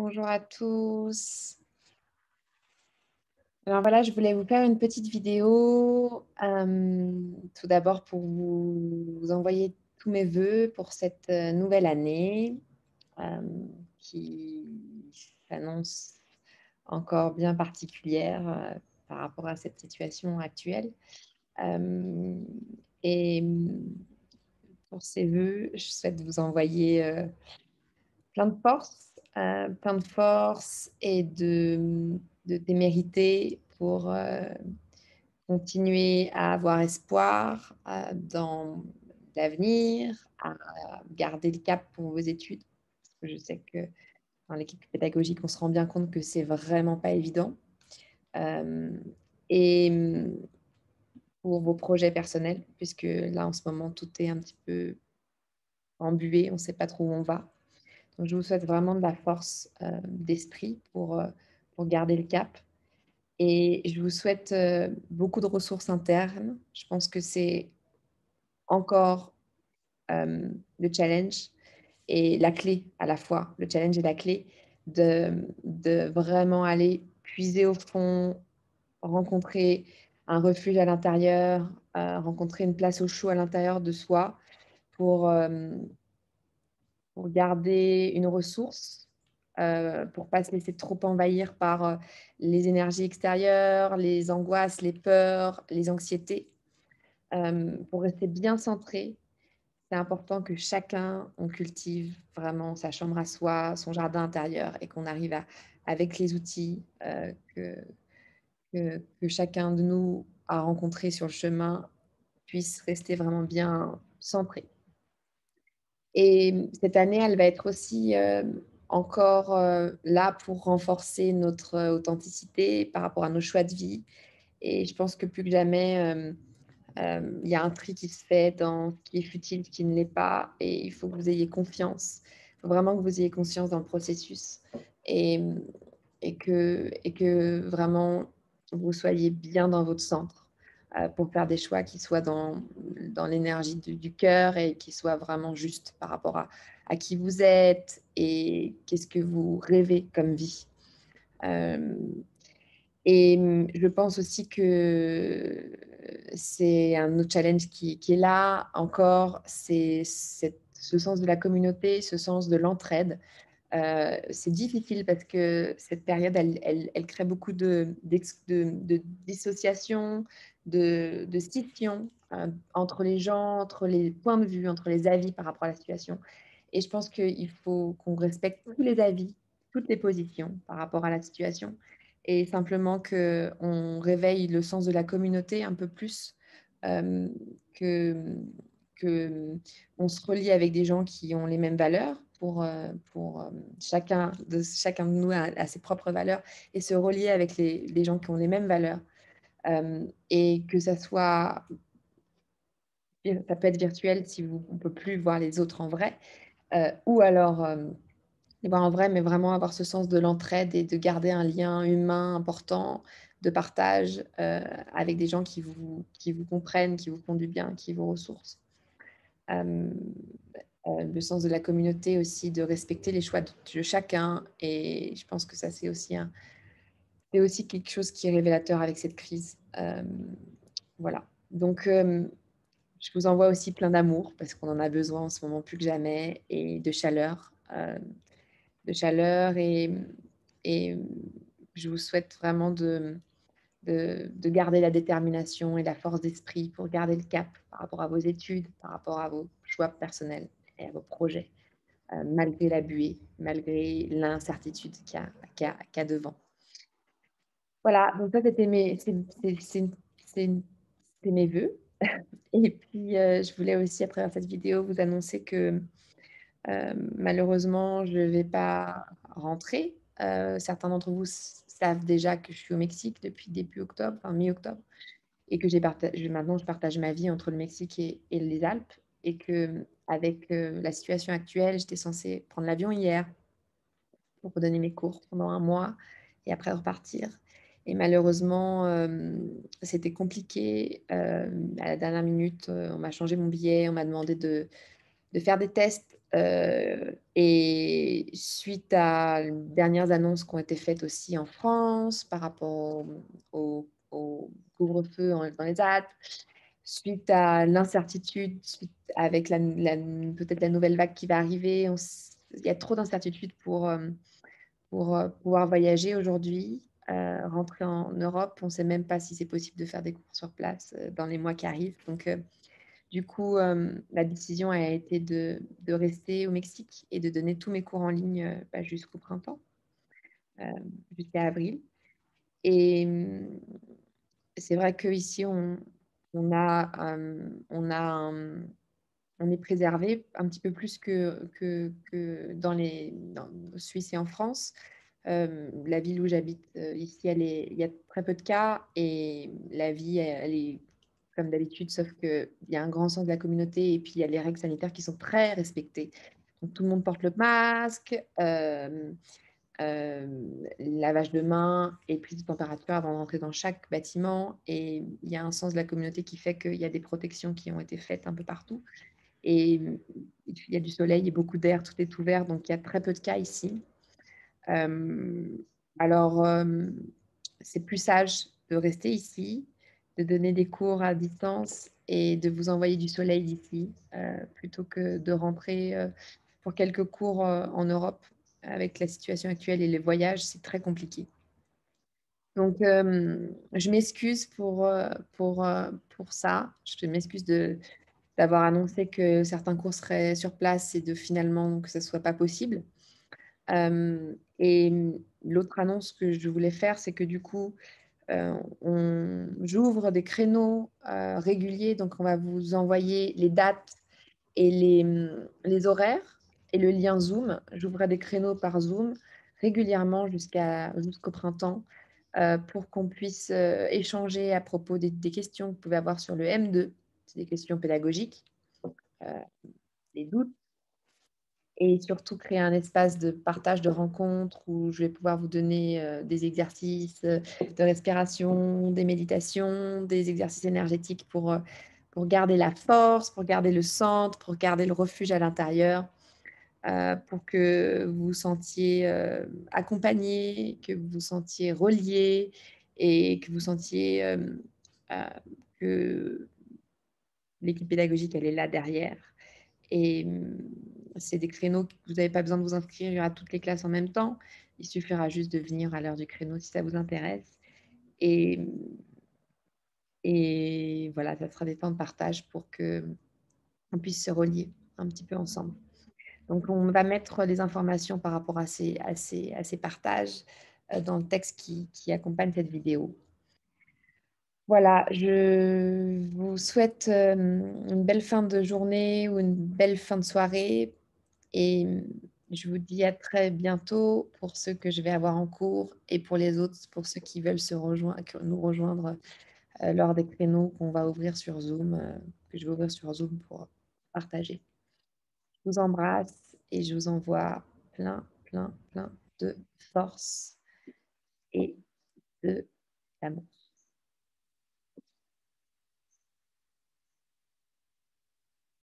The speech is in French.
Bonjour à tous. Alors voilà, je voulais vous faire une petite vidéo, tout d'abord pour vous envoyer tous mes vœux pour cette, nouvelle année, qui s'annonce encore bien particulière, par rapport à cette situation actuelle. Hem et pour ces vœux, je souhaite vous envoyer, plein de force et de témérité pour, continuer à avoir espoir, dans l'avenir, à garder le cap pour vos études. Parce que je sais que dans l'équipe pédagogique, on se rend bien compte que c'est vraiment pas évident. Hem et pour vos projets personnels, puisque là, en ce moment, tout est un petit peu embué, on ne sait pas trop où on va. Donc je vous souhaite vraiment de la force, d'esprit pour garder le cap et je vous souhaite, beaucoup de ressources internes. Je pense que c'est encore, le challenge et la clé à la fois, le challenge et la clé de vraiment aller puiser au fond, rencontrer un refuge à l'intérieur, rencontrer une place au chaud à l'intérieur de soi pour, pour garder une ressource, pour pas se laisser trop envahir par, les énergies extérieures, les angoisses, les peurs, les anxiétés. Pour rester bien centré, c'est important que chacun, on cultive vraiment sa chambre à soi, son jardin intérieur et qu'on arrive à avec les outils, que chacun de nous a rencontrés sur le chemin, puisse rester vraiment bien centré. Et cette année, elle va être aussi, encore, là pour renforcer notre, authenticité par rapport à nos choix de vie et je pense que plus que jamais, il y a un tri qui se fait dans ce qui est futile, ce qui ne l'est pas et il faut que vous ayez confiance. Il faut vraiment que vous ayez conscience dans le processus et et que vraiment vous soyez bien dans votre centre, pour faire des choix qui soient dans l'énergie du cœur et qui soient vraiment justes par rapport à qui vous êtes et qu'est-ce que vous rêvez comme vie. Hem et je pense aussi que c'est un autre challenge qui est là encore, c'est ce sens de la communauté, ce sens de l'entraide. C'est difficile parce que cette période, elle crée beaucoup de dissociation, de scission, entre les gens, entre les points de vue, entre les avis par rapport à la situation et je pense qu'il faut qu'on respecte tous les avis, toutes les positions par rapport à la situation et simplement qu'on réveille le sens de la communauté un peu plus, hem, que, on se relie avec des gens qui ont les mêmes valeurs pour chacun de nous a ses propres valeurs et se relier avec les gens qui ont les mêmes valeurs, et que ça soit ça peut être virtuel si on ne peut plus voir les autres en vrai, ou alors, les voir en vrai, mais vraiment avoir ce sens de l'entraide et de garder un lien humain important, de partage, avec des gens qui vous comprennent, qui vous font du bien, qui vous ressourcent. Hem, le sens de la communauté aussi, de respecter les choix de chacun et je pense que ça, c'est aussi quelque chose qui est révélateur avec cette crise. Voilà. Donc, je vous envoie aussi plein d'amour parce qu'on en a besoin en ce moment plus que jamais et de chaleur et je vous souhaite vraiment de garder la détermination et la force d'esprit pour garder le cap par rapport à vos études, par rapport à vos choix personnels et à vos projets, malgré la buée, malgré l'incertitude qu'il y a devant. Voilà, donc ça c'était mes c'est c'est mes vœux et puis, je voulais aussi à travers cette vidéo vous annoncer que, malheureusement je ne vais pas rentrer. Certains d'entre vous savent déjà que je suis au Mexique depuis début octobre, enfin mi-octobre et que maintenant je partage ma vie entre le Mexique et les Alpes et qu'avec, la situation actuelle, j'étais censée prendre l'avion hier pour redonner mes cours pendant un mois et après repartir et malheureusement, c'était compliqué, à la dernière minute, on m'a changé mon billet, on m'a demandé de faire des tests, Et suite à les dernières annonces qui ont été faites aussi en France par rapport au couvre-feu dans les Alpes, suite à l'incertitude, suite avec peut-être la nouvelle vague qui va arriver, il y a trop d'incertitudes pour pouvoir voyager aujourd'hui, rentrer en Europe. On ne sait même pas si c'est possible de faire des cours sur place, dans les mois qui arrivent. Donc, du coup, la décision a été de rester au Mexique et de donner tous mes cours en ligne, jusqu'au printemps, jusqu'à avril. Et c'est vrai qu'ici, on a, on est préservé un petit peu plus que dans Suisse et en France. La ville où j'habite, ici, il y a très peu de cas et la vie, elle est comme d'habitude, sauf qu'il y a un grand sens de la communauté et puis il y a les règles sanitaires qui sont très respectées. Donc, tout le monde porte le masque, lavage de mains et prise de température avant d'entrer dans chaque bâtiment. Et il y a un sens de la communauté qui fait qu'il y a des protections qui ont été faites un peu partout. Et il y a du soleil et beaucoup d'air, tout est ouvert, donc il y a très peu de cas ici. Euh, alors, c'est plus sage de rester ici, de donner des cours à distance et de vous envoyer du soleil d'ici, plutôt que de rentrer pour quelques cours en Europe. Avec la situation actuelle et les voyages, c'est très compliqué. Donc, je m'excuse pour ça. Je m'excuse d'avoir annoncé que certains cours seraient sur place et de finalement que ce ne soit pas possible. Et l'autre annonce que je voulais faire, c'est que du coup, j'ouvre des créneaux réguliers. Donc, on va vous envoyer les dates et les horaires et le lien Zoom. J'ouvre des créneaux par Zoom régulièrement jusqu'au printemps pour qu'on puisse échanger à propos des questions que vous pouvez avoir sur le M2. C'est des questions pédagogiques, euh, des doutes, et surtout créer un espace de partage de rencontres où je vais pouvoir vous donner des exercices de respiration, des méditations, des exercices énergétiques pour garder la force, pour garder le centre, pour garder le refuge à l'intérieur, pour que vous vous sentiez accompagné, que vous vous sentiez relié et que vous sentiez euh, que l'équipe pédagogique, elle est là derrière. Et c'est des créneaux que vous n'avez pas besoin de vous inscrire, il y aura toutes les classes en même temps. Il suffira juste de venir à l'heure du créneau si ça vous intéresse. Et, et voilà, ça sera des temps de partage pour qu'on puisse se relier un petit peu ensemble. Donc, on va mettre les informations par rapport à ces partages dans le texte qui accompagne cette vidéo. Voilà, je vous souhaite une belle fin de journée ou une belle fin de soirée. Et je vous dis à très bientôt pour ceux que je vais avoir en cours et pour les autres, pour ceux qui veulent nous rejoindre lors des créneaux qu'on va ouvrir sur Zoom, que je vais ouvrir sur Zoom pour partager. Je vous embrasse et je vous envoie plein, plein, plein de force et de l'amour.